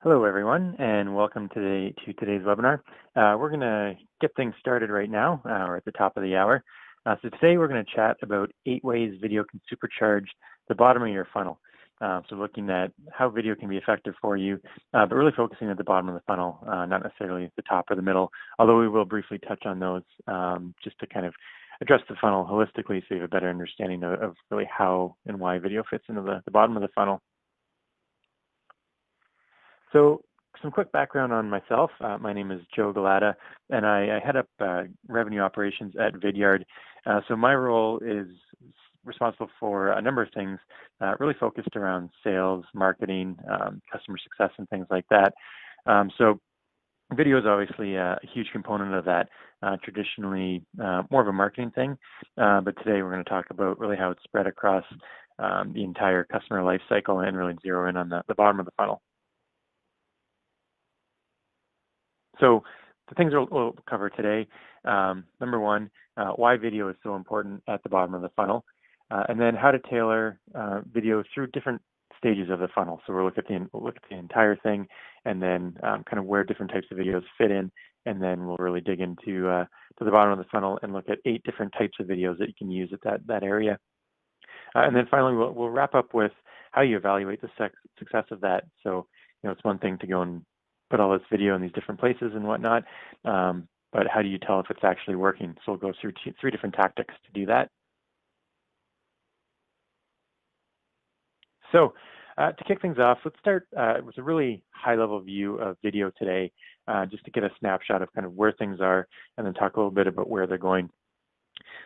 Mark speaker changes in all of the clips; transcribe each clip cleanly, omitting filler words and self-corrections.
Speaker 1: Hello, everyone, and welcome to today's webinar. We're going to get things started right now. We're at the top of the hour. So today we're going to chat about 8 ways video can supercharge the bottom of your funnel. So looking at how video can be effective for you, but really focusing at the bottom of the funnel, not necessarily at the top or the middle, although we will briefly touch on those just to kind of address the funnel holistically so you have a better understanding of really how and why video fits into the bottom of the funnel. So some quick background on myself. My name is Joe Galata, and I head up revenue operations at Vidyard. So my role is responsible for a number of things, really focused around sales, marketing, customer success, and things like that. So video is obviously a huge component of that, traditionally more of a marketing thing, but today we're going to talk about really how it's spread across the entire customer life cycle and really zero in on the bottom of the funnel. So the things we'll cover today, number one, why video is so important at the bottom of the funnel, and then how to tailor video through different stages of the funnel. So we'll look at the entire thing, and then kind of where different types of videos fit in, and then we'll really dig into to the bottom of the funnel and look at 8 different types of videos that you can use at that area. And then finally, we'll wrap up with how you evaluate the success of that. So it's one thing to go and put all this video in these different places and whatnot, but how do you tell if it's actually working? So we'll go through 3 different tactics to do that. So to kick things off, let's start with a really high-level view of video today, just to get a snapshot of kind of where things are, and then talk a little bit about where they're going.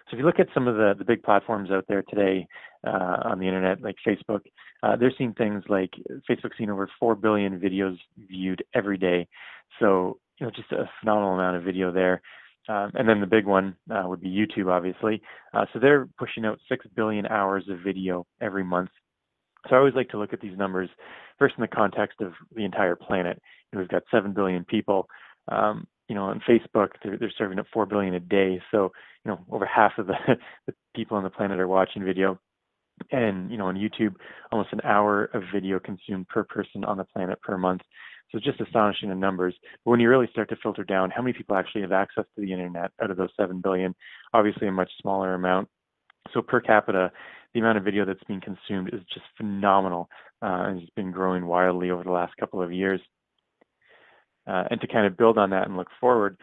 Speaker 1: So if you look at some of the big platforms out there today on the internet, like Facebook, they're seeing things like Facebook's seeing over 4 billion videos viewed every day. So, just a phenomenal amount of video there. And then the big one would be YouTube, obviously. So they're pushing out 6 billion hours of video every month. So I always like to look at these numbers first in the context of the entire planet. We've got 7 billion people. On Facebook, they're serving up 4 billion a day. So, over half of the people on the planet are watching video. And, on YouTube, almost an hour of video consumed per person on the planet per month. So just astonishing in numbers. But when you really start to filter down how many people actually have access to the internet out of those 7 billion, obviously a much smaller amount. So per capita, the amount of video that's being consumed is just phenomenal, and it's been growing wildly over the last couple of years. And to kind of build on that and look forward,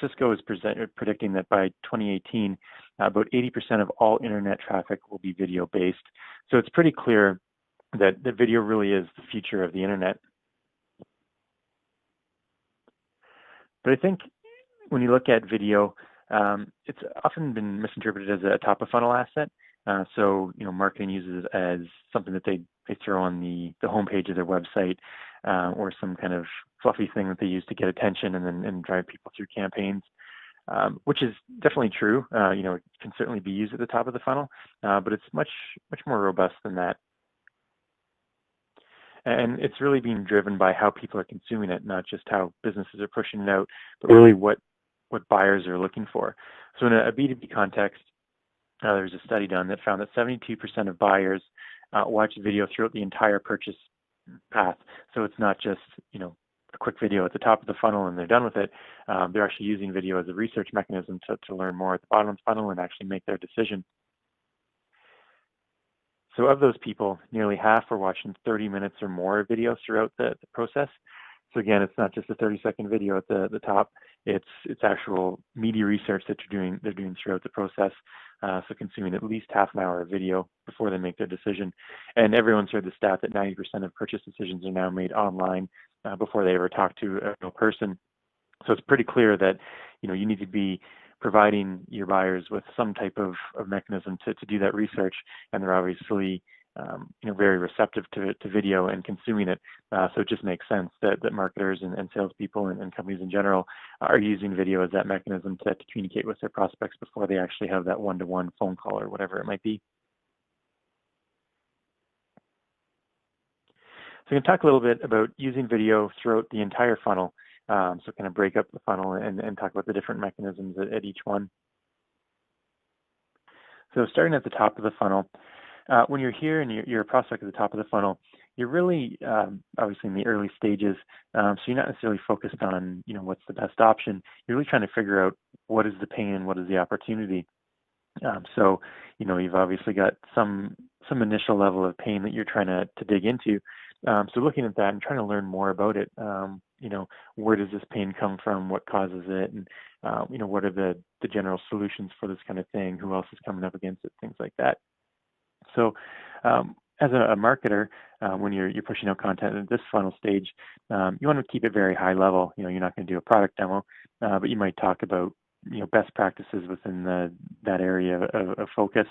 Speaker 1: Cisco is predicting that by 2018, about 80% of all internet traffic will be video-based. So it's pretty clear that the video really is the future of the internet. But I think when you look at video, it's often been misinterpreted as a top-of-funnel asset. So marketing uses it as something that they throw on the homepage of their website, or some kind of fluffy thing that they use to get attention and drive people through campaigns, which is definitely true. It can certainly be used at the top of the funnel, but it's much more robust than that. And it's really being driven by how people are consuming it, not just how businesses are pushing it out, but really what buyers are looking for. So in a B2B context, there was a study done that found that 72% of buyers watch video throughout the entire purchase path. So it's not just, a quick video at the top of the funnel and they're done with it. They're actually using video as a research mechanism to learn more at the bottom of the funnel and actually make their decision. So of those people, nearly half are watching 30 minutes or more of video throughout the process. So again, it's not just a 30-second video at the top. It's actual media research that they're doing throughout the process. So consuming at least half an hour of video before they make their decision. And everyone's heard the stat that 90% of purchase decisions are now made online before they ever talk to a real person. So it's pretty clear that you need to be providing your buyers with some type of mechanism to do that research, and they're obviously very receptive to video and consuming it. So it just makes sense that marketers and salespeople and companies in general are using video as that mechanism to communicate with their prospects before they actually have that one-to-one phone call or whatever it might be. So I'm going to talk a little bit about using video throughout the entire funnel. So kind of break up the funnel and talk about the different mechanisms at each one. So starting at the top of the funnel, When you're here and you're a prospect at the top of the funnel, you're really obviously in the early stages, so you're not necessarily focused on what's the best option. You're really trying to figure out what is the pain, what is the opportunity. So you've obviously got some initial level of pain that you're trying to dig into. So looking at that and trying to learn more about it, where does this pain come from? What causes it? And what are the general solutions for this kind of thing? Who else is coming up against it? Things like that. So as a marketer, when you're pushing out content at this funnel stage, you want to keep it very high level. You're not going to do a product demo, but you might talk about best practices within that area of focus.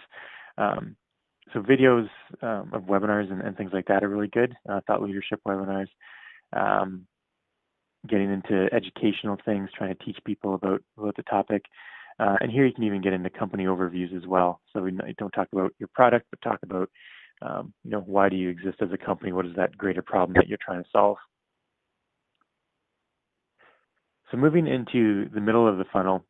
Speaker 1: So videos of webinars and things like that are really good. Thought leadership webinars, getting into educational things, trying to teach people about the topic. And here you can even get into company overviews as well. So we don't talk about your product, but talk about why do you exist as a company? What is that greater problem that you're trying to solve? So moving into the middle of the funnel,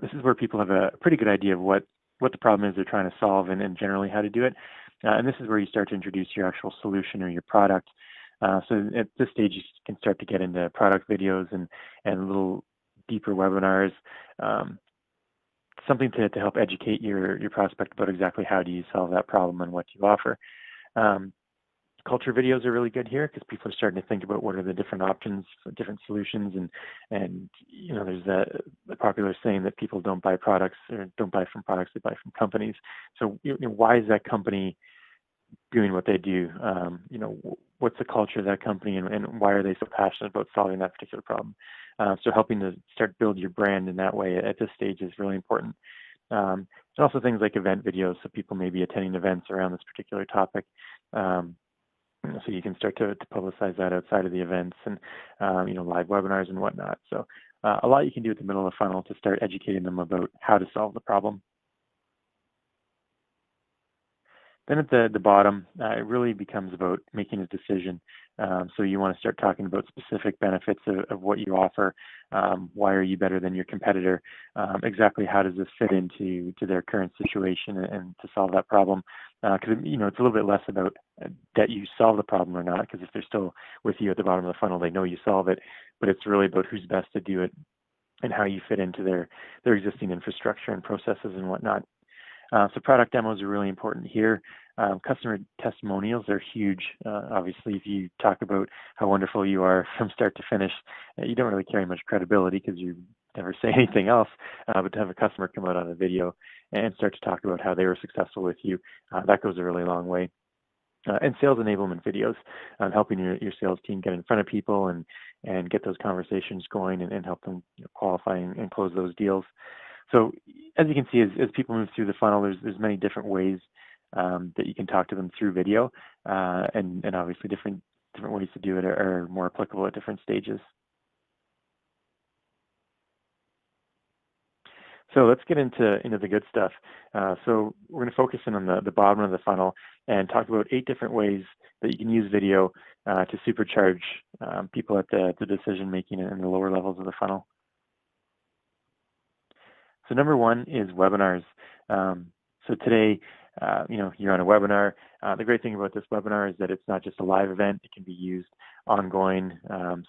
Speaker 1: this is where people have a pretty good idea of what the problem is they're trying to solve and generally how to do it. And this is where you start to introduce your actual solution or your product. So at this stage, you can start to get into product videos and little deeper webinars, something to help educate your prospect about exactly how do you solve that problem and what you offer. Culture videos are really good here because people are starting to think about what are the different options for different solutions, and there's a popular saying that people don't buy products or don't buy from products, they buy from companies. So why is that company doing what they do? What's the culture of that company, and why are they so passionate about solving that particular problem? So helping to start build your brand in that way at this stage is really important. And also things like event videos, so people may be attending events around this particular topic. So you can start to publicize that outside of the events and live webinars and whatnot. So a lot you can do at the middle of the funnel to start educating them about how to solve the problem. Then at the bottom, it really becomes about making a decision. So you want to start talking about specific benefits of what you offer. Why are you better than your competitor? Exactly how does this fit into their current situation and to solve that problem? Because it's a little bit less about that you solve the problem or not. Because if they're still with you at the bottom of the funnel, they know you solve it. But it's really about who's best to do it and how you fit into their existing infrastructure and processes and whatnot. So product demos are really important here. Customer testimonials are huge. Obviously, if you talk about how wonderful you are from start to finish, you don't really carry much credibility because you never say anything else. But to have a customer come out on a video and start to talk about how they were successful with you, that goes a really long way. And sales enablement videos, helping your sales team get in front of people and get those conversations going and help them qualify and close those deals. So as you can see, as people move through the funnel, there's many different ways that you can talk to them through video, and obviously different ways to do it are more applicable at different stages. So let's get into the good stuff. So we're going to focus in on the bottom of the funnel and talk about 8 different ways that you can use video to supercharge people at the decision making and the lower levels of the funnel. So number 1 is webinars. So today, you're on a webinar. The great thing about this webinar is that it's not just a live event. It can be used ongoing,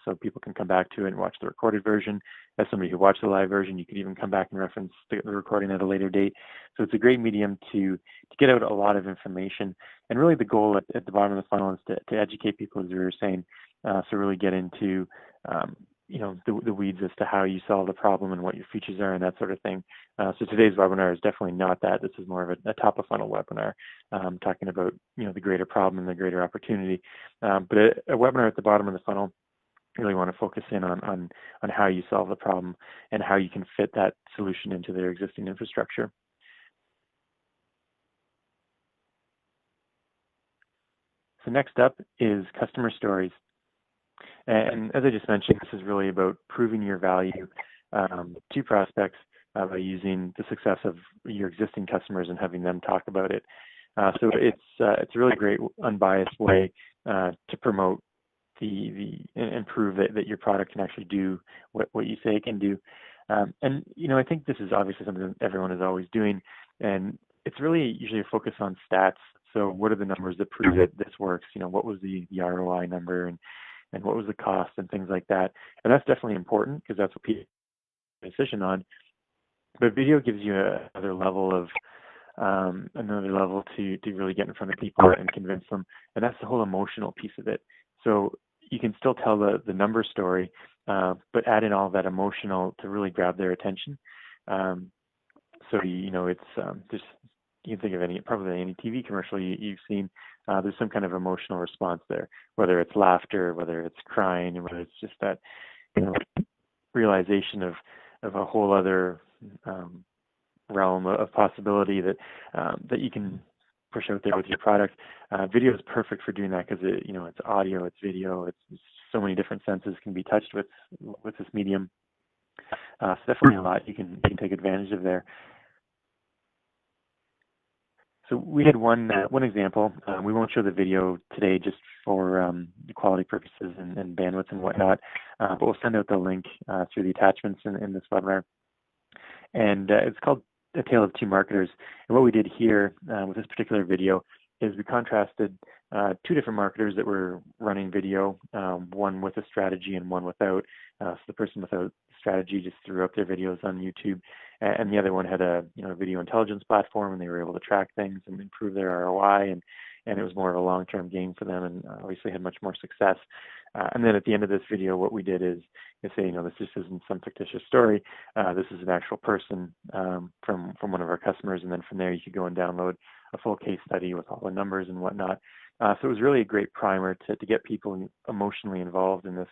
Speaker 1: so people can come back to it and watch the recorded version. As somebody who watched the live version, you could even come back and reference the recording at a later date. So it's a great medium to get out a lot of information. And really the goal at the bottom of the funnel is to educate people, as we were saying, so really get into the weeds as to how you solve the problem and what your features are and that sort of thing. So today's webinar is definitely not that. This is more of a top of funnel webinar, talking about the greater problem and the greater opportunity. But a webinar at the bottom of the funnel, you really want to focus in on how you solve the problem and how you can fit that solution into their existing infrastructure. So next up is customer stories. And as I just mentioned, this is really about proving your value to prospects by using the success of your existing customers and having them talk about it. So it's a really great unbiased way to promote and prove that your product can actually do what you say it can do. And I think this is obviously something that everyone is always doing, and it's really usually a focus on stats. So what are the numbers that prove that this works? What was the ROI number, and what was the cost, and things like that. And that's definitely important because that's what people make a decision on. But video gives you another level to really get in front of people and convince them, and that's the whole emotional piece of it. So you can still tell the number story, but add in all that emotional to really grab their attention. So it's just, you can think of probably any TV commercial you've seen. There's some kind of emotional response there, whether it's laughter, whether it's crying, and whether it's just that realization of a whole other realm of possibility that you can push out there with your product. Video is perfect for doing that because it's audio, it's video, it's so many different senses can be touched with this medium. So definitely a lot you can take advantage of there. So we had one example. We won't show the video today just for quality purposes and bandwidth and whatnot, but we'll send out the link through the attachments in this webinar. And it's called A Tale of Two Marketers. And what we did here with this particular video is we contrasted two different marketers that were running video, one with a strategy and one without. So the person without strategy just threw up their videos on YouTube, and the other one had a video intelligence platform, and they were able to track things and improve their ROI, and it was more of a long-term gain for them, and obviously had much more success. And then at the end of this video, what we did is say, this just isn't some fictitious story. This is an actual person from one of our customers, and then from there you could go and download a full case study with all the numbers and whatnot. So it was really a great primer to get people emotionally involved in this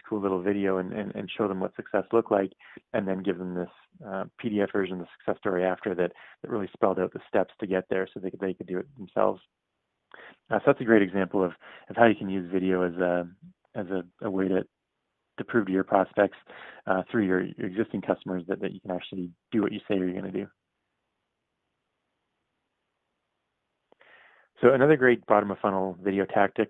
Speaker 1: cool little video and show them what success looked like, and then give them this PDF version of the success story after that really spelled out the steps to get there so they could do it themselves. So that's a great example of how you can use video as a way to prove to your prospects through your existing customers that you can actually do what you say you're going to do. So another great bottom of funnel video tactic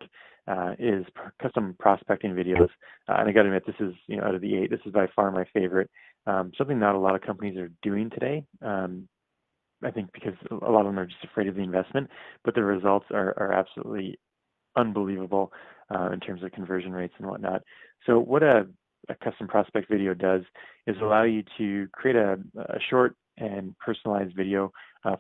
Speaker 1: is custom prospecting videos. And I got to admit, this is, out of the 8, this is by far my favorite. Something not a lot of companies are doing today. I think because a lot of them are just afraid of the investment, but the results are absolutely unbelievable in terms of conversion rates and whatnot. So what a custom prospect video does is allow you to create a short and personalized video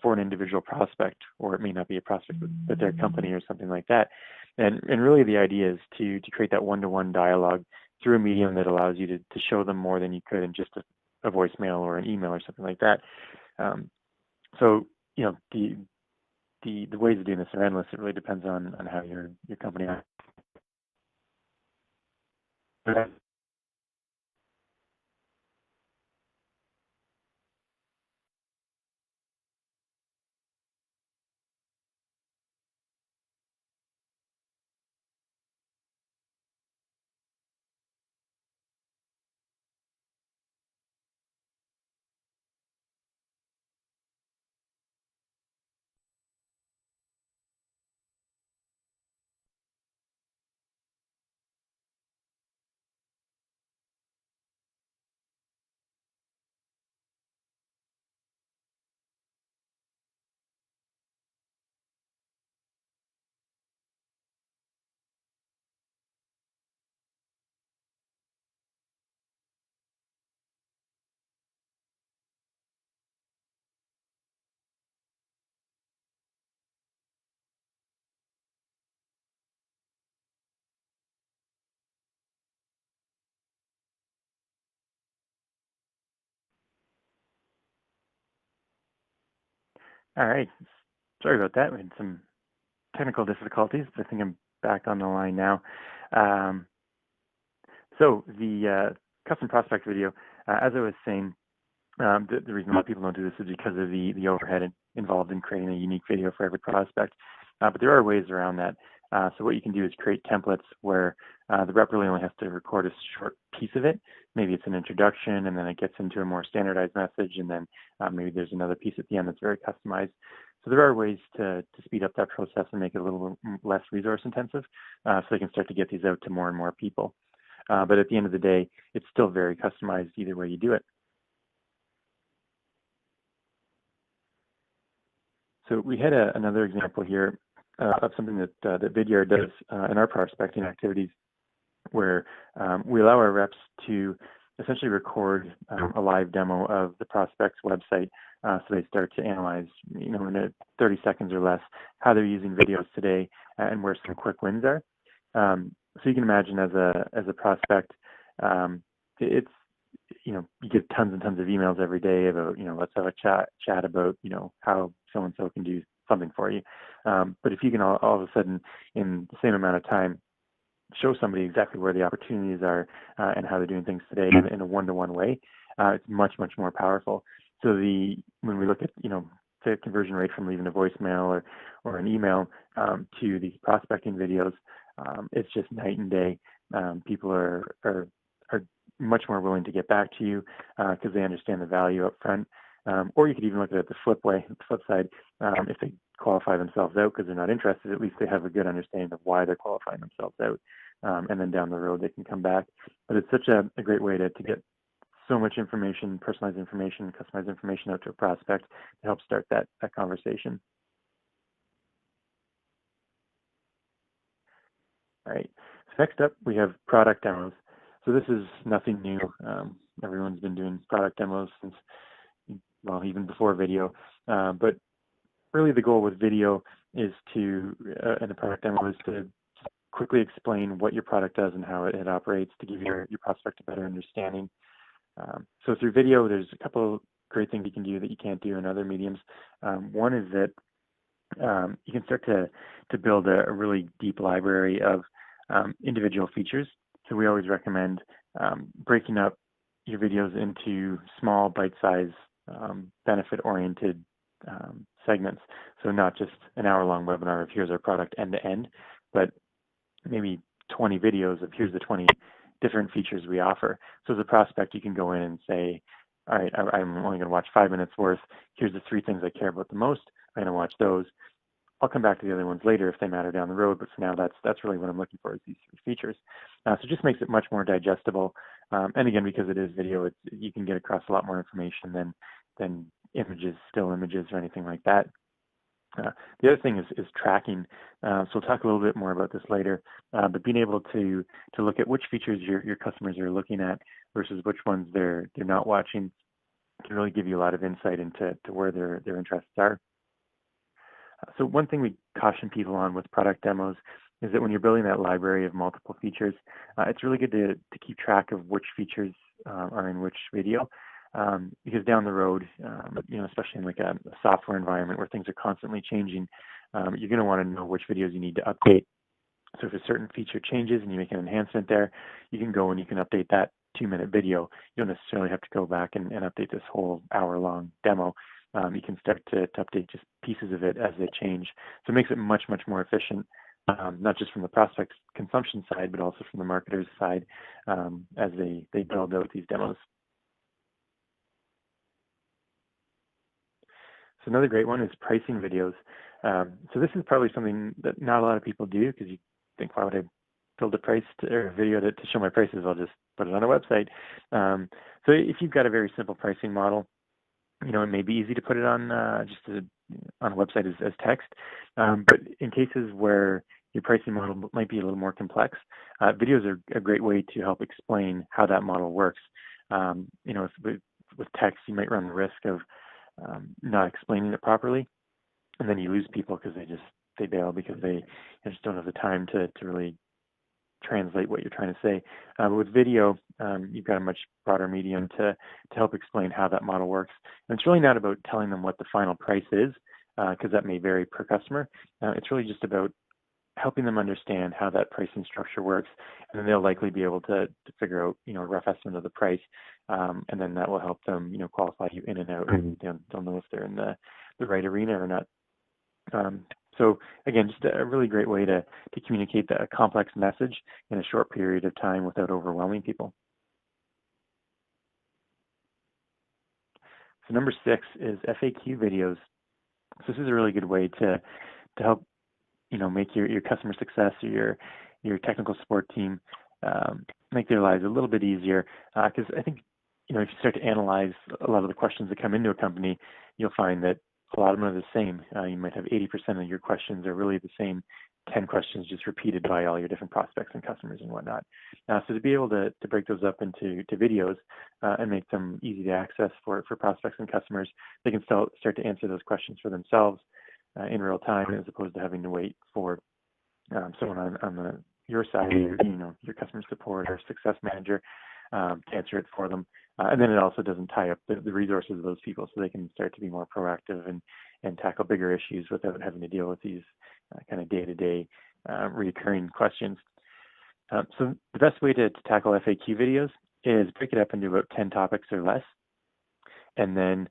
Speaker 1: for an individual prospect, or it may not be a prospect, but their company or something like that. And really the idea is to create that one-to-one dialogue through a medium that allows you to show them more than you could in just a voicemail or an email or something like that. So the ways of doing this are endless. It really depends on how your company acts. All right. Sorry about that. We had some technical difficulties, but I think I'm back on the line now. So the custom prospect video, as I was saying, the reason why people don't do this is because of the overhead involved in creating a unique video for every prospect. But there are ways around that. So what you can do is create templates where the rep really only has to record a short piece of it. Maybe it's an introduction, and then it gets into a more standardized message, and then maybe there's another piece at the end that's very customized. So there are ways to speed up that process and make it a little less resource intensive, so they can start to get these out to more and more people. But at the end of the day, it's still very customized either way you do it. So we had another example here of something that Vidyard does in our prospecting activities, where we allow our reps to essentially record a live demo of the prospect's website, so they start to analyze, in 30 seconds or less, how they're using videos today and where some quick wins are. So you can imagine as a prospect, it's you get tons and tons of emails every day about let's have a chat about how so and so can do something for you. But if you can all of a sudden in the same amount of time show somebody exactly where the opportunities are and how they're doing things today in a one-to-one way, it's much more powerful. So when we look at the conversion rate from leaving a voicemail or an email to these prospecting videos, it's just night and day. People are much more willing to get back to you because they understand the value up front. Or you could even look at it the flip side. If they qualify themselves out because they're not interested, at least they have a good understanding of why they're qualifying themselves out. And then down the road, they can come back. But it's such a great way to get so much information, personalized information, customized information out to a prospect to help start that conversation. All right. So next up, we have product demos. So this is nothing new. Everyone's been doing product demos since, even before video. But really the goal with video is and a product demo is to quickly explain what your product does and how it operates to give your prospect a better understanding. So through video, there's a couple of great things you can do that you can't do in other mediums. One is that you can start to build a really deep library of individual features. So we always recommend breaking up your videos into small, bite-sized, benefit-oriented segments. So not just an hour-long webinar of here's our product end-to-end, but maybe 20 videos of here's the 20 different features we offer. So as a prospect, you can go in and say, all right, I'm only going to watch 5 minutes worth. Here's the 3 things I care about the most. I'm going to watch those. I'll come back to the other ones later if they matter down the road, but for now, that's really what I'm looking for is these 3 features. So it just makes it much more digestible. And again, because it is video, you can get across a lot more information than images, still images, or anything like that. The other thing is tracking. So we'll talk a little bit more about this later. But being able to look at which features your customers are looking at versus which ones they're not watching can really give you a lot of insight into where their interests are. So one thing we caution people on with product demos is that when you're building that library of multiple features, it's really good to keep track of which features are in which video. Because down the road, especially in like a software environment where things are constantly changing, you're going to want to know which videos you need to update. So if a certain feature changes and you make an enhancement there, you can go and you can update that 2-minute video. You don't necessarily have to go back and update this whole hour-long demo. You can start to update just pieces of it as they change. So it makes it much more efficient, not just from the prospect's consumption side, but also from the marketer's side as they build out these demos. So another great one is pricing videos. So this is probably something that not a lot of people do because you think, why would I build a video to show my prices? I'll just put it on a website. So if you've got a very simple pricing model, it may be easy to put it on on a website as text. But in cases where your pricing model might be a little more complex, videos are a great way to help explain how that model works. With text, you might run the risk of not explaining it properly, and then you lose people because they bail because they just don't have the time to really translate what you're trying to say. But with video, you've got a much broader medium to help explain how that model works. And it's really not about telling them what the final price is, because that may vary per customer. It's really just about helping them understand how that pricing structure works, and then they'll likely be able to figure out, a rough estimate of the price, and then that will help them, qualify you in and out, and they'll know if they're in the right arena or not. So again, just a really great way to communicate a complex message in a short period of time without overwhelming people. So number 6 is FAQ videos. So this is a really good way to help make your customer success or your technical support team make their lives a little bit easier. Because I think if you start to analyze a lot of the questions that come into a company, you'll find that a lot of them are the same. You might have 80% of your questions are really the same 10 questions just repeated by all your different prospects and customers and whatnot. So to be able to break those up into videos and make them easy to access for prospects and customers, they can start to answer those questions for themselves in real time, as opposed to having to wait for someone on your side, your customer support or success manager to answer it for them. And then it also doesn't tie up the resources of those people, so they can start to be more proactive and tackle bigger issues without having to deal with these kind of day-to-day recurring questions. So the best way to tackle FAQ videos is break it up into about 10 topics or less, and then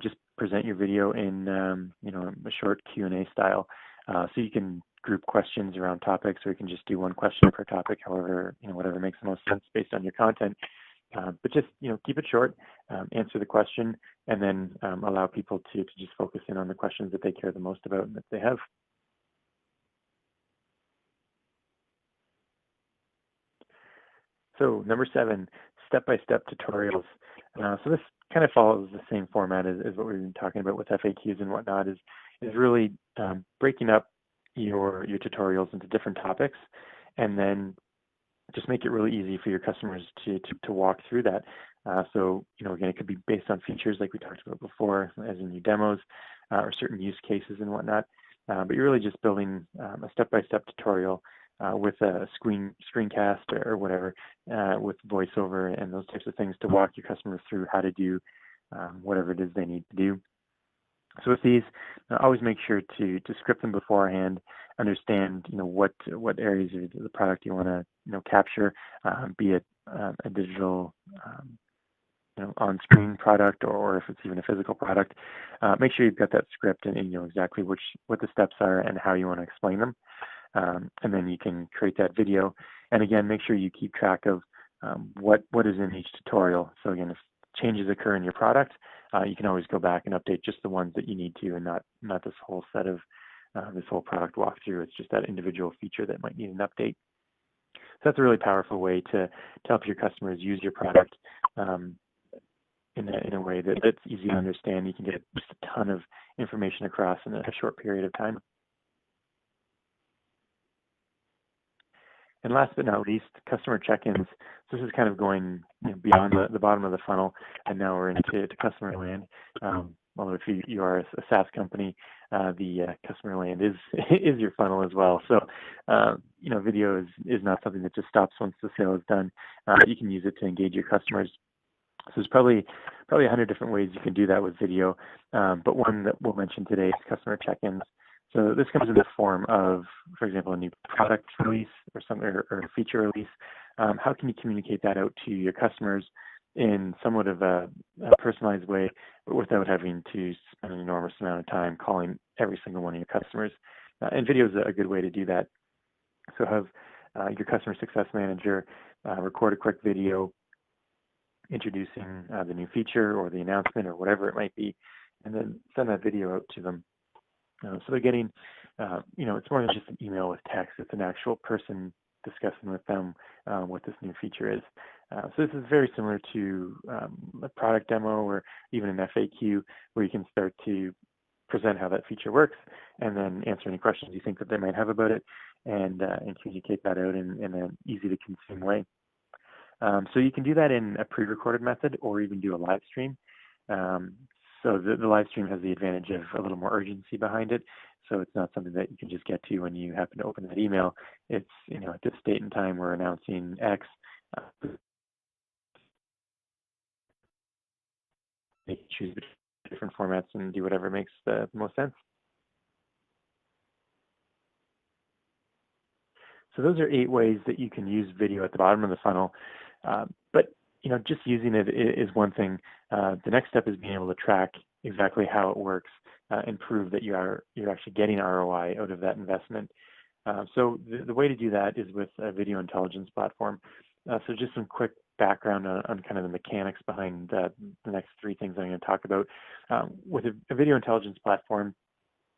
Speaker 1: just present your video in a short Q&A style. So you can group questions around topics, or you can just do one question per topic, however, whatever makes the most sense based on your content. But just, keep it short, answer the question, and then allow people to just focus in on the questions that they care the most about and that they have. So number 7, step-by-step tutorials. So this kind of follows the same format as what we've been talking about with FAQs and whatnot, is really breaking up your tutorials into different topics, and then just make it really easy for your customers to walk through that. So, again, it could be based on features like we talked about before, as in new demos or certain use cases and whatnot. But you're really just building a step-by-step tutorial with a screencast or whatever, with voiceover and those types of things to walk your customers through how to do whatever it is they need to do. So with these, always make sure to script them beforehand, understand what areas of the product you want to capture, be it a digital on-screen product, or if it's even a physical product. Make sure you've got that script and you know exactly what the steps are and how you want to explain them. And then you can create that video. And again, make sure you keep track of what is in each tutorial. So again, if changes occur in your product, you can always go back and update just the ones that you need to, and not this whole set of this whole product walkthrough. It's just that individual feature that might need an update. So that's a really powerful way to help your customers use your product in a way that's easy to understand. You can get just a ton of information across in a short period of time. And last but not least, customer check-ins. So this is kind of going beyond the bottom of the funnel, and now we're into customer land. Although if you are a SaaS company, the customer land is your funnel as well. So video is not something that just stops once the sale is done. You can use it to engage your customers. So there's probably 100 different ways you can do that with video, but one that we'll mention today is customer check-ins. So this comes in the form of, for example, a new product release or something, or a feature release. How can you communicate that out to your customers in somewhat of a personalized way, but without having to spend an enormous amount of time calling every single one of your customers? And video is a good way to do that. So have your customer success manager record a quick video introducing the new feature or the announcement or whatever it might be, and then send that video out to them. So they're getting, it's more than just an email with text. It's an actual person discussing with them what this new feature is. So this is very similar to a product demo or even an FAQ, where you can start to present how that feature works and then answer any questions you think that they might have about it, and communicate that out in an easy to consume way. So you can do that in a pre-recorded method or even do a live stream. So the live stream has the advantage of a little more urgency behind it. So it's not something that you can just get to when you happen to open that email. It's, at this date and time, we're announcing X. They can choose different formats and do whatever makes the most sense. So those are 8 ways that you can use video at the bottom of the funnel. But just using it is one thing. The next step is being able to track exactly how it works and prove that you're actually getting ROI out of that investment. So the way to do that is with a video intelligence platform. So just some quick background on kind of the mechanics behind the next 3 things I'm going to talk about. With a video intelligence platform,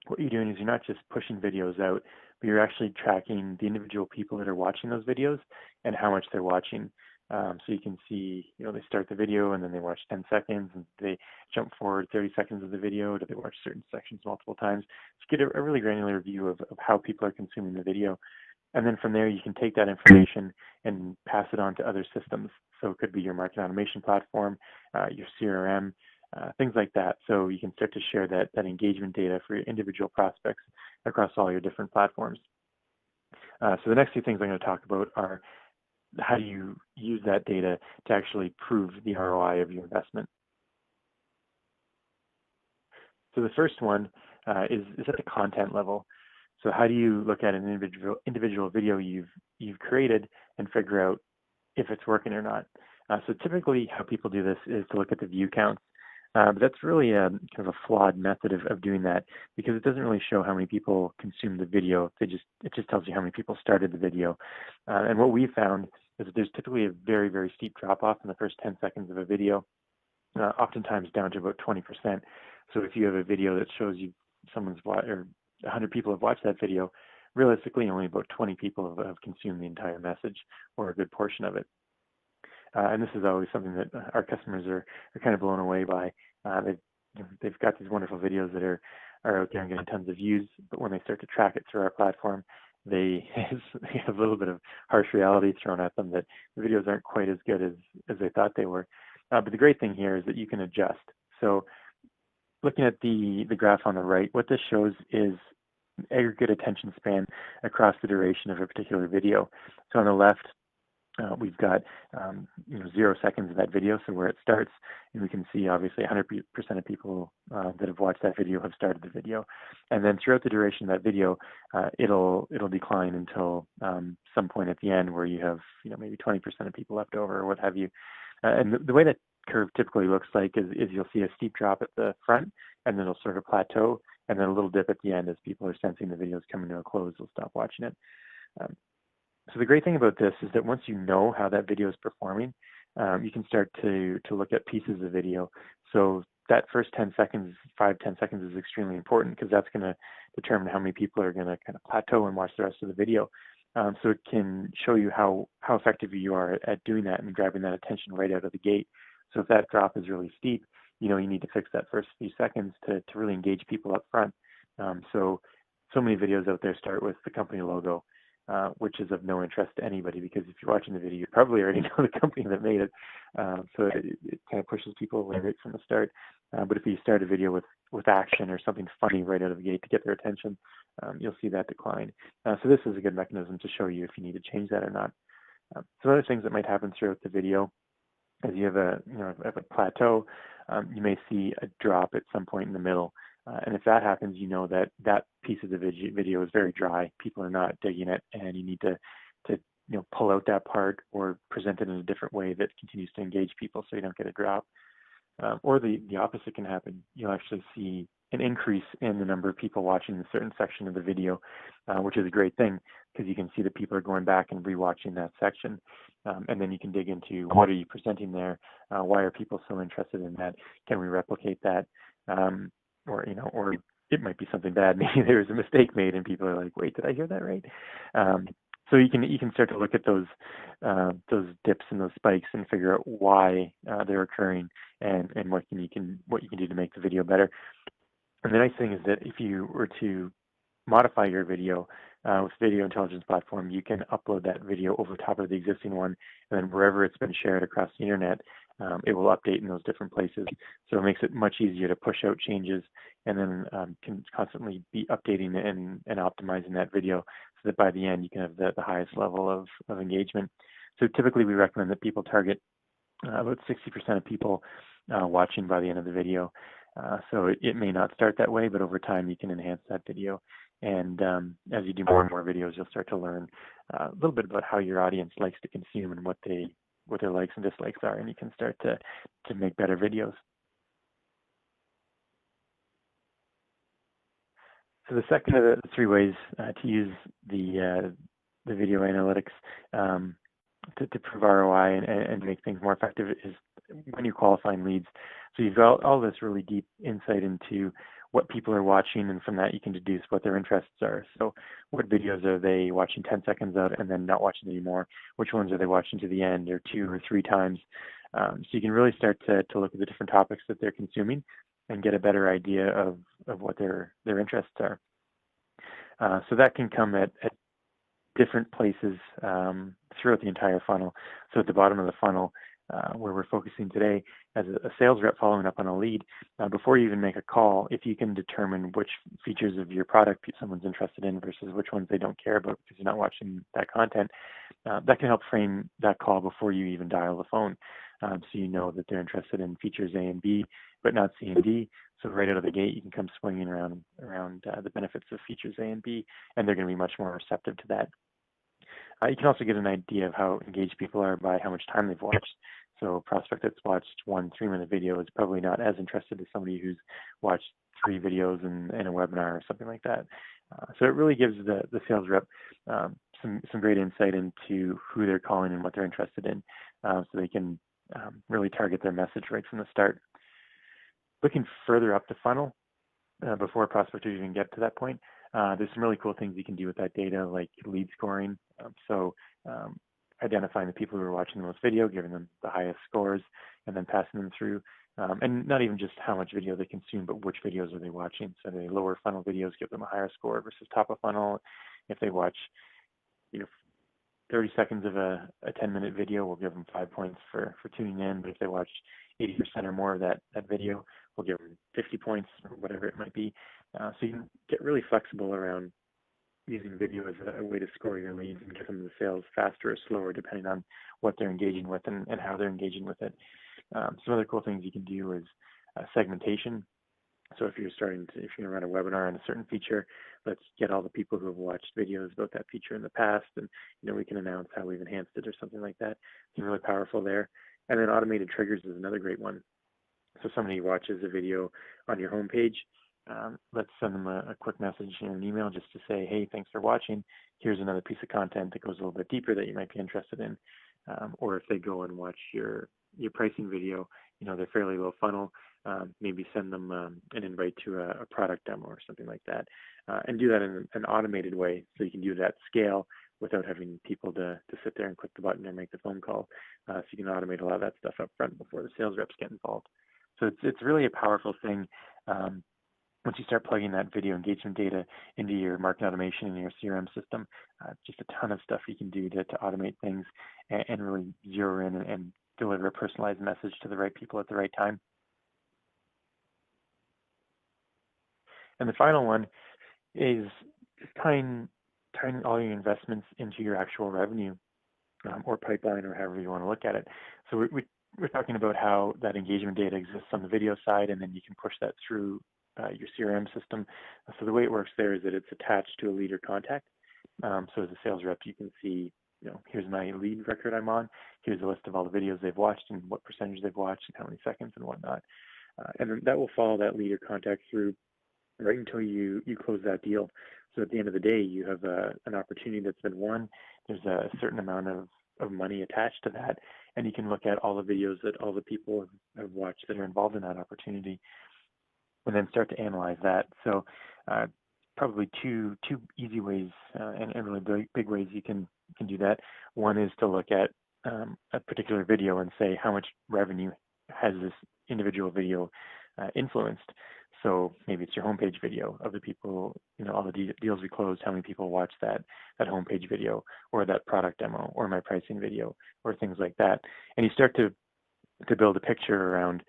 Speaker 1: what you're doing is you're not just pushing videos out, but you're actually tracking the individual people that are watching those videos and how much they're watching. So you can see, they start the video and then they watch 10 seconds and they jump forward 30 seconds of the video. Do they watch certain sections multiple times? Just get a really granular view of how people are consuming the video. And then from there, you can take that information and pass it on to other systems. So it could be your marketing automation platform, your CRM, things like that. So you can start to share that engagement data for your individual prospects across all your different platforms. So the next few things I'm going to talk about are how do you use that data to actually prove the ROI of your investment. So the first one is at the content level. So how do you look at an individual video you've created and figure out if it's working or not? So typically how people do this is to look at the view counts. But that's really kind of a flawed method of doing that, because it doesn't really show how many people consumed the video. It just tells you how many people started the video. And what we found is that there's typically a very, very steep drop-off in the first 10 seconds of a video, oftentimes down to about 20%. So if you have a video that shows you someone's watched, or 100 people have watched that video, realistically only about 20 people have consumed the entire message or a good portion of it. And this is always something that our customers are kind of blown away by. They've got these wonderful videos that are out there and getting tons of views, but when they start to track it through our platform, they have a little bit of harsh reality thrown at them that the videos aren't quite as good as they thought they were. But the great thing here is that you can adjust. So looking at the graph on the right, what this shows is aggregate attention span across the duration of a particular video. So on the left, we've got 0 seconds of that video, so where it starts, and we can see obviously 100% of people that have watched that video have started the video, and then throughout the duration of that video, it'll decline until some point at the end where you have maybe 20% of people left over or what have you. And the way that curve typically looks like is you'll see a steep drop at the front, and then it'll sort of plateau, and then a little dip at the end as people are sensing the video is coming to a close. They'll stop watching it. So the great thing about this is that once you know how that video is performing, you can start to look at pieces of video. So that first 10 seconds, 5-10 seconds is extremely important, because that's going to determine how many people are going to kind of plateau and watch the rest of the video. So it can show you how effective you are at doing that and grabbing that attention right out of the gate. So if that drop is really steep, you need to fix that first few seconds to really engage people up front. So many videos out there start with the company logo, which is of no interest to anybody, because if you're watching the video, you probably already know the company that made it. So it kind of pushes people away right from the start. But if you start a video with action or something funny right out of the gate to get their attention, you'll see that decline. So this is a good mechanism to show you if you need to change that or not. Some other things that might happen throughout the video, as you have a plateau, you may see a drop at some point in the middle. And if that happens, you know that piece of the video is very dry. People are not digging it, and you need to pull out that part or present it in a different way that continues to engage people, so you don't get a drop. Or the opposite can happen. You'll actually see an increase in the number of people watching a certain section of the video, which is a great thing, because you can see that people are going back and rewatching that section. And then you can dig into what are you presenting there? Why are people so interested in that? Can we replicate that? Or it might be something bad. Maybe there was a mistake made and people are like, wait, did I hear that right? So you can start to look at those dips and those spikes and figure out why they're occurring and what you can do to make the video better. And the nice thing is that if you were to modify your video with Video Intelligence Platform, you can upload that video over top of the existing one, and then wherever it's been shared across the internet, it will update in those different places. So it makes it much easier to push out changes, and then can constantly be updating and optimizing that video so that by the end you can have the highest level of engagement. So typically we recommend that people target about 60% of people watching by the end of the video. So it may not start that way, but over time you can enhance that video. And as you do more and more videos, you'll start to learn a little bit about how your audience likes to consume and what their likes and dislikes are, and you can start to make better videos. So the second of the three ways to use the video analytics to prove ROI and make things more effective is when you're qualifying leads. So you've got all this really deep insight into what people are watching, and from that you can deduce what their interests are. So what videos are they watching 10 seconds of and then not watching anymore? Which ones are they watching to the end or 2 or 3 times? So you can really start to look at the different topics that they're consuming and get a better idea of what their interests are. So that can come at different places throughout the entire funnel. So at the bottom of the funnel, where we're focusing today, as a sales rep following up on a lead, before you even make a call, if you can determine which features of your product someone's interested in versus which ones they don't care about because you're not watching that content, that can help frame that call before you even dial the phone. So you know that they're interested in features A and B, but not C and D. So right out of the gate, you can come swinging around the benefits of features A and B, and they're going to be much more receptive to that. You can also get an idea of how engaged people are by how much time they've watched. So a prospect that's watched 1 3-minute video is probably not as interested as somebody who's watched 3 videos in a webinar or something like that. So it really gives the sales rep some great insight into who they're calling and what they're interested in, so they can really target their message right from the start. Looking further up the funnel, before a prospect would even get to that point, there's some really cool things you can do with that data, like lead scoring. Identifying the people who are watching the most video, giving them the highest scores, and then passing them through. And not even just how much video they consume, but which videos are they watching. So the lower funnel videos give them a higher score versus top of funnel. If they watch, 30 seconds of a 10-minute video, we'll give them 5 points for tuning in. But if they watch 80% or more of that video, we'll give them 50 points or whatever it might be. So you can get really flexible around using video as a way to score your leads and get them the sales faster or slower, depending on what they're engaging with and how they're engaging with it. Some other cool things you can do is segmentation. So if you're going to run a webinar on a certain feature, let's get all the people who have watched videos about that feature in the past, and we can announce how we've enhanced it or something like that. It's really powerful there. And then automated triggers is another great one. So somebody watches a video on your homepage, let's send them a quick message in an email just to say, hey, thanks for watching. Here's another piece of content that goes a little bit deeper that you might be interested in. Or if they go and watch your pricing video, they're fairly low funnel, maybe send them an invite to a product demo or something like that. And do that in an automated way so you can do that scale without having people to sit there and click the button or make the phone call. So you can automate a lot of that stuff up front before the sales reps get involved. So it's really a powerful thing. Once you start plugging that video engagement data into your marketing automation and your CRM system, just a ton of stuff you can do to automate things and really zero in and deliver a personalized message to the right people at the right time. And the final one is tying all your investments into your actual revenue or pipeline, or however you want to look at it. So we're talking about how that engagement data exists on the video side, and then you can push that through your CRM system. So the way it works there is that it's attached to a lead or contact. So as a sales rep, you can see, here's my lead record I'm on. Here's a list of all the videos they've watched and what percentage they've watched and how many seconds and whatnot. And then that will follow that lead or contact through right until you close that deal. So at the end of the day, you have an opportunity that's been won. There's a certain amount of money attached to that, and you can look at all the videos that all the people have watched that are involved in that opportunity, and then start to analyze that. So probably two easy ways and really big ways you can do that. One is to look at a particular video and say how much revenue has this individual video influenced. So maybe it's your homepage video of the people, all the deals we closed, how many people watched that homepage video or that product demo or my pricing video or things like that. And you start to build a picture around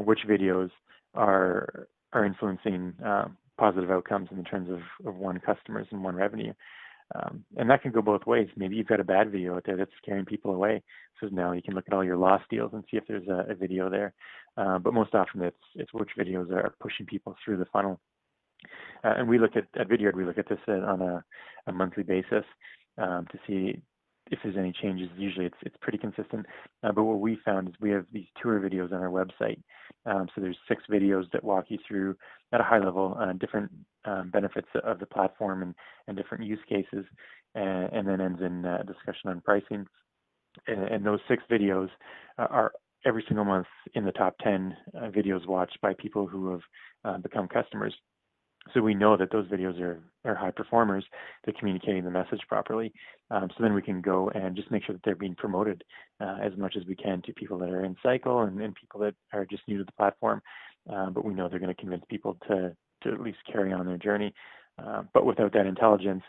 Speaker 1: which videos are influencing positive outcomes in terms of one customers and one revenue. And that can go both ways. Maybe you've got a bad video out there that's scaring people away. So now you can look at all your lost deals and see if there's a video there. But most often it's which videos are pushing people through the funnel. And we look at Vidyard, we look at this on a monthly basis to see if there's any changes. Usually it's pretty consistent. But what we found is we have these tour videos on our website. So there's 6 videos that walk you through at a high level different benefits of the platform and different use cases, and then ends in a discussion on pricing. And those 6 videos are every single month in the top 10 videos watched by people who have become customers. So we know that those videos are high performers. They're communicating the message properly. So then we can go and just make sure that they're being promoted as much as we can to people that are in cycle and people that are just new to the platform. But we know they're going to convince people to at least carry on their journey. But without that intelligence,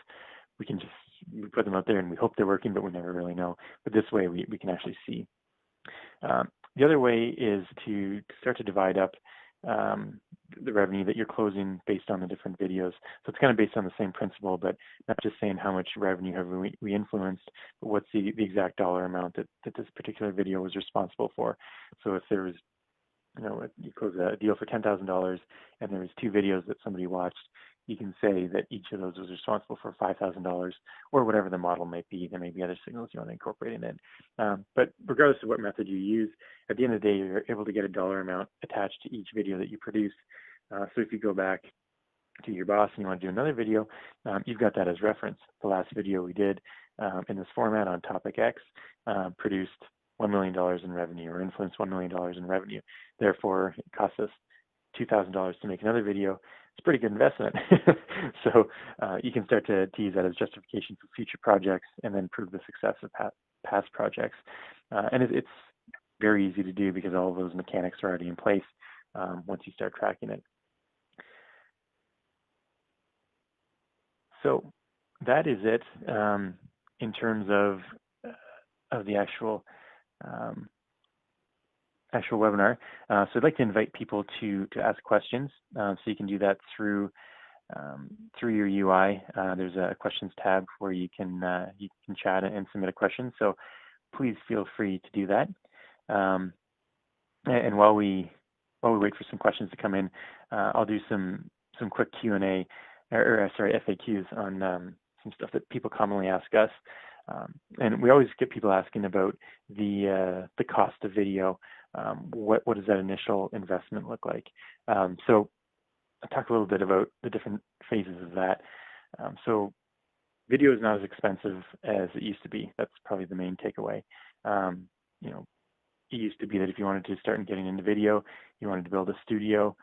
Speaker 1: we can just we put them out there and we hope they're working, but we never really know. But this way we can actually see. The other way is to start to divide up the revenue that you're closing based on the different videos. So it's kind of based on the same principle, but not just saying how much revenue have we influenced, but what's the exact dollar amount that this particular video was responsible for. So if there was, you close a deal for $10,000 and there was 2 videos that somebody watched, you can say that each of those was responsible for $5,000 or whatever the model might be. There may be other signals you want to incorporate in it. But regardless of what method you use, at the end of the day, you're able to get a dollar amount attached to each video that you produce. So if you go back to your boss and you want to do another video, you've got that as reference. The last video we did in this format on topic X produced $1 million in revenue or influenced $1 million in revenue. Therefore, it cost us $2,000 to make another video. It's a pretty good investment. So you can start to use that as justification for future projects and then prove the success of past projects. And it's very easy to do because all of those mechanics are already in place once you start tracking it. So that is it in terms of the actual webinar. So I'd like to invite people to ask questions. So you can do that through your UI. There's a questions tab where you can chat and submit a question. So please feel free to do that. And while we wait for some questions to come in, I'll do some quick Q&A or FAQs on some stuff that people commonly ask us. And we always get people asking about the cost of video. What does that initial investment look like? So I'll talk a little bit about the different phases of that. So video is not as expensive as it used to be. That's probably the main takeaway. It used to be that if you wanted to start getting into video, you wanted to build a studio,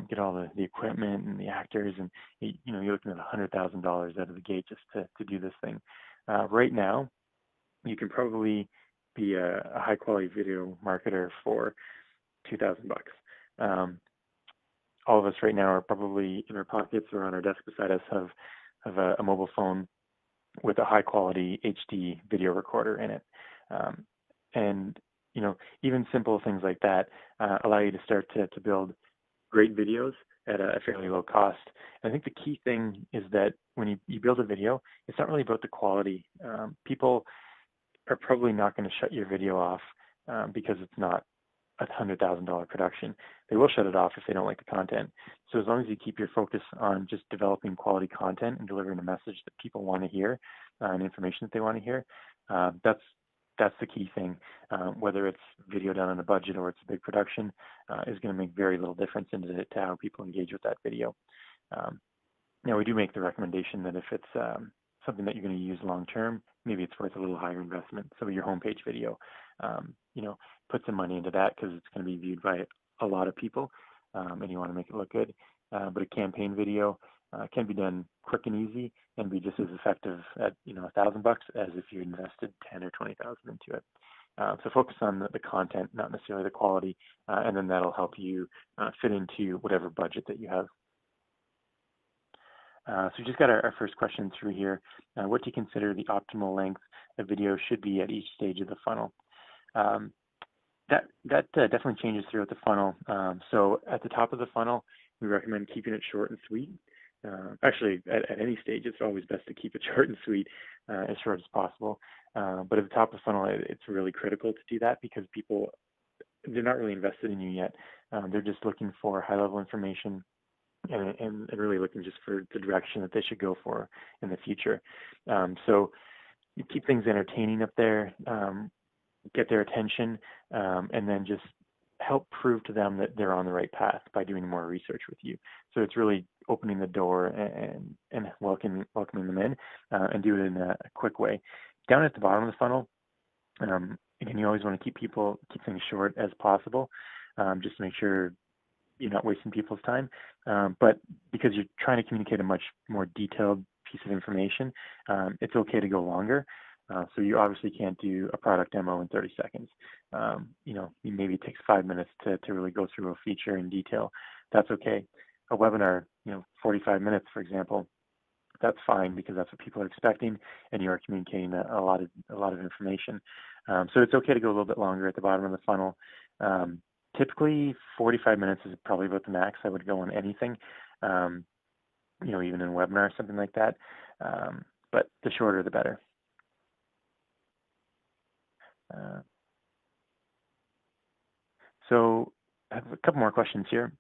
Speaker 1: get all the equipment and the actors, and you're looking at $100,000 out of the gate just to do this thing. Right now, you can probably be a high quality video marketer for $2,000. All of us right now are probably in our pockets or on our desk beside us have a mobile phone with a high quality HD video recorder in it. And even simple things like that allow you to start to build great videos at a fairly low cost. And I think the key thing is that when you build a video, it's not really about the quality. People are probably not going to shut your video off because it's not a $100,000 production. They will shut it off if they don't like the content. So as long as you keep your focus on just developing quality content and delivering a message that people want to hear and information that they want to hear, that's the key thing. Whether it's video done on a budget or it's a big production, is going to make very little difference to how people engage with that video. Now, we do make the recommendation that if it's something that you're going to use long term, maybe it's worth a little higher investment. So your homepage video, put some money into that because it's going to be viewed by a lot of people, and you want to make it look good. But a campaign video can be done quick and easy and be just as effective at $1,000 as if you invested 10 or 20,000 into it. So focus on the content, not necessarily the quality, and then that'll help you fit into whatever budget that you have. So we just got our first question through here. What do you consider the optimal length a video should be at each stage of the funnel? That definitely changes throughout the funnel. So at the top of the funnel, we recommend keeping it short and sweet. Actually, at any stage, it's always best to keep it short and sweet, as short as possible. But at the top of the funnel, it's really critical to do that because people, they're not really invested in you yet. They're just looking for high-level information and really looking just for the direction that they should go for in the future. So you keep things entertaining up there, get their attention, and then just help prove to them that they're on the right path by doing more research with you. So it's really opening the door and welcoming them in, and do it in a quick way. Down at the bottom of the funnel, again, you always want to keep things short as possible, just to make sure you're not wasting people's time, but because you're trying to communicate a much more detailed piece of information, it's okay to go longer. So you obviously can't do a product demo in 30 seconds. Maybe it takes 5 minutes to really go through a feature in detail. That's okay. A webinar, 45 minutes, for example, that's fine because that's what people are expecting, and you are communicating a lot of information. So it's okay to go a little bit longer at the bottom of the funnel. Typically, 45 minutes is probably about the max I would go on anything, even in a webinar or something like that. But the shorter, the better. So I have a couple more questions here.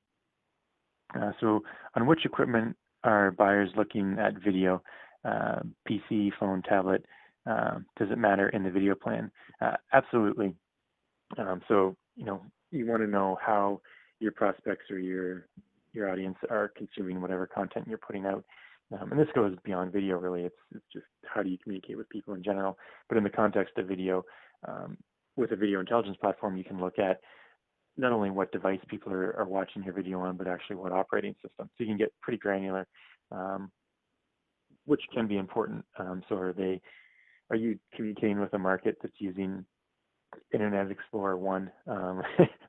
Speaker 1: So on which equipment are buyers looking at video? PC, phone, tablet? Does it matter in the video plan? Absolutely. So you want to know how your prospects or your audience are consuming whatever content you're putting out. And this goes beyond video, really. It's just how do you communicate with people in general. But in the context of video, with a video intelligence platform, you can look at not only what device people are watching your video on, but actually what operating system. So you can get pretty granular, which can be important. So are you communicating with a market that's using Internet Explorer 1?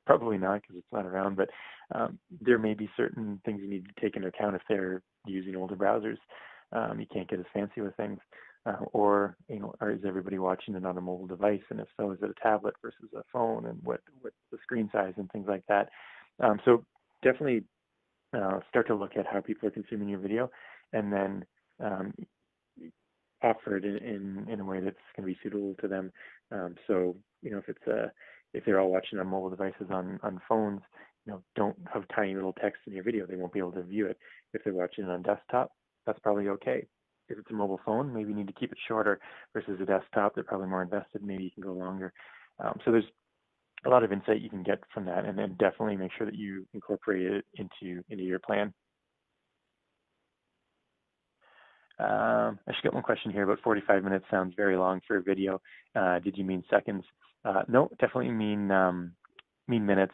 Speaker 1: Probably not, because it's not around, but there may be certain things you need to take into account if they're using older browsers. You can't get as fancy with things. Or is everybody watching it on a mobile device? And if so, is it a tablet versus a phone? And what's the screen size and things like that? So definitely start to look at how people are consuming your video, and then offer it in a way that's going to be suitable to them. So if they're all watching on mobile devices on phones, don't have tiny little text in your video. They won't be able to view it. If they're watching it on desktop, that's probably okay. If it's a mobile phone, maybe you need to keep it shorter versus a desktop. They're probably more invested. Maybe you can go longer. So there's a lot of insight you can get from that, and then definitely make sure that you incorporate it into your plan. I should get one question here. About 45 minutes sounds very long for a video. Did you mean seconds? No, definitely mean minutes.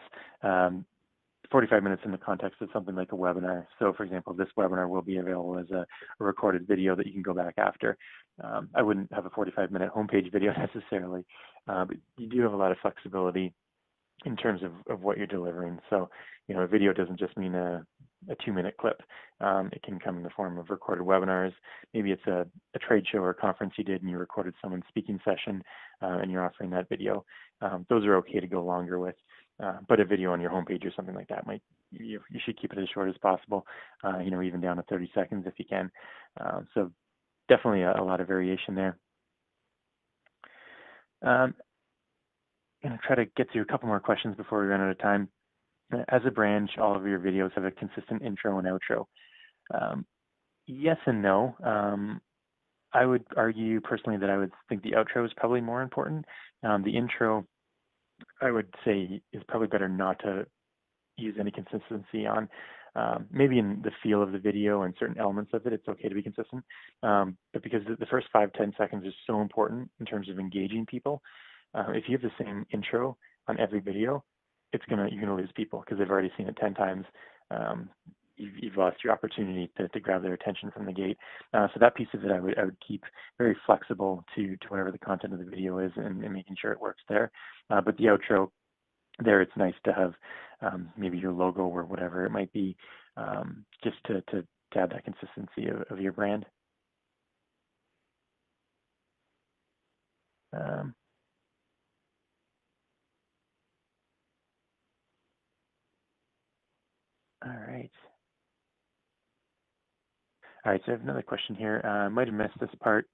Speaker 1: 45 minutes in the context of something like a webinar. So for example, this webinar will be available as a recorded video that you can go back after. I wouldn't have a 45-minute homepage video necessarily, but you do have a lot of flexibility in terms of what you're delivering. So, a video doesn't just mean a 2-minute clip. It can come in the form of recorded webinars. Maybe it's a trade show or conference you did and you recorded someone's speaking session and you're offering that video. Those are okay to go longer with. But a video on your homepage or something like that you should keep it as short as possible, even down to 30 seconds if you can. So definitely a lot of variation there. I'm going to try to get through a couple more questions before we run out of time. As a brand, all of your videos have a consistent intro and outro. Yes and no. I would argue personally that I would think the outro is probably more important. The intro, I would say, is probably better not to use any consistency on. Maybe in the feel of the video and certain elements of it, it's okay to be consistent. But because the first 5-10 seconds is so important in terms of engaging people, if you have the same intro on every video, you're gonna lose people because they've already seen it 10 times. You've lost your opportunity to grab their attention from the gate. So that piece of it, I would keep very flexible to whatever the content of the video is and making sure it works there. But the outro, there it's nice to have maybe your logo or whatever it might be, just to add that consistency of your brand. All right, so I have another question here. I might have missed this part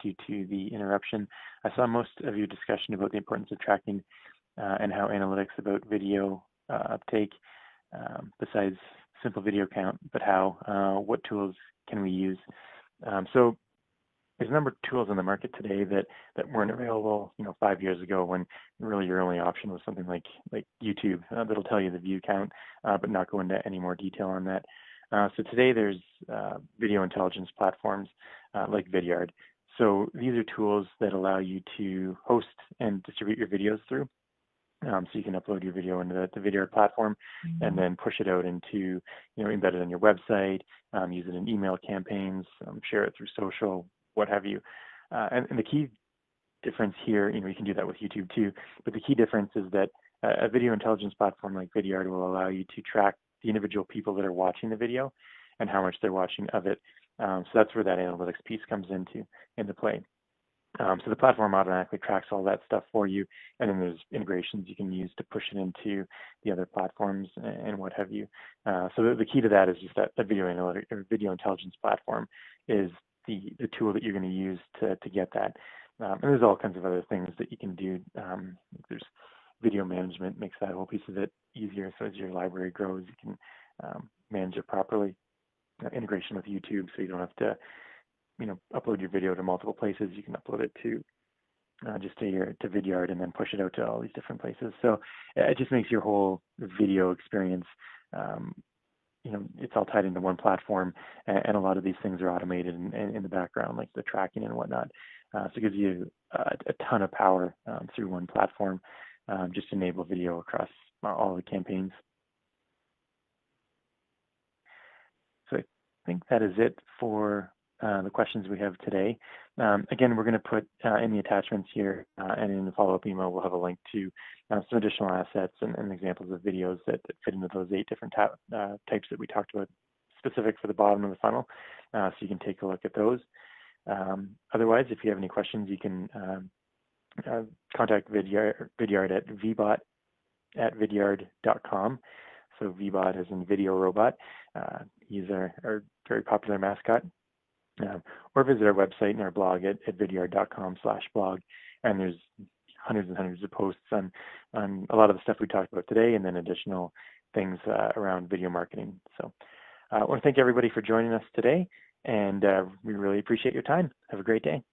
Speaker 1: due to the interruption. I saw most of your discussion about the importance of tracking and how analytics about video uptake, besides simple video count, but what tools can we use? So there's a number of tools on the market today that weren't available, 5 years ago, when really your only option was something like YouTube that'll tell you the view count, but not go into any more detail on that. So today there's video intelligence platforms like Vidyard. So these are tools that allow you to host and distribute your videos through. So you can upload your video into the Vidyard platform and then push it out into, embed it on your website, use it in email campaigns, share it through social, what have you. And the key difference here, you can do that with YouTube too, but the key difference is that a video intelligence platform like Vidyard will allow you to track the individual people that are watching the video and how much they're watching of it. So that's where that analytics piece comes into play. So the platform automatically tracks all that stuff for you, and then there's integrations you can use to push it into the other platforms and what have you. So the key to that is just that video analytics or video intelligence platform is the tool that you're going to use to get that. And there's all kinds of other things that you can do. There's video management makes that whole piece of it easier. So as your library grows, you can manage it properly. Integration with YouTube, so you don't have to upload your video to multiple places. You can upload it to just to Vidyard and then push it out to all these different places. So it just makes your whole video experience, it's all tied into one platform, and a lot of these things are automated in the background, like the tracking and whatnot. So it gives you a ton of power through one platform, just to enable video across all the campaigns. So I think that is it for the questions we have today. Again, we're going to put in the attachments here and in the follow-up email, we'll have a link to some additional assets and examples of videos that fit into those 8 different types that we talked about, specific for the bottom of the funnel. So you can take a look at those. Otherwise, if you have any questions, you can contact Vidyard at vbot@vidyard.com. So vbot is in video robot. He's our very popular mascot. Or visit our website and our blog at vidyard.com/blog. And there's hundreds and hundreds of posts on a lot of the stuff we talked about today, and then additional things around video marketing. So I want to thank everybody for joining us today, and we really appreciate your time. Have a great day.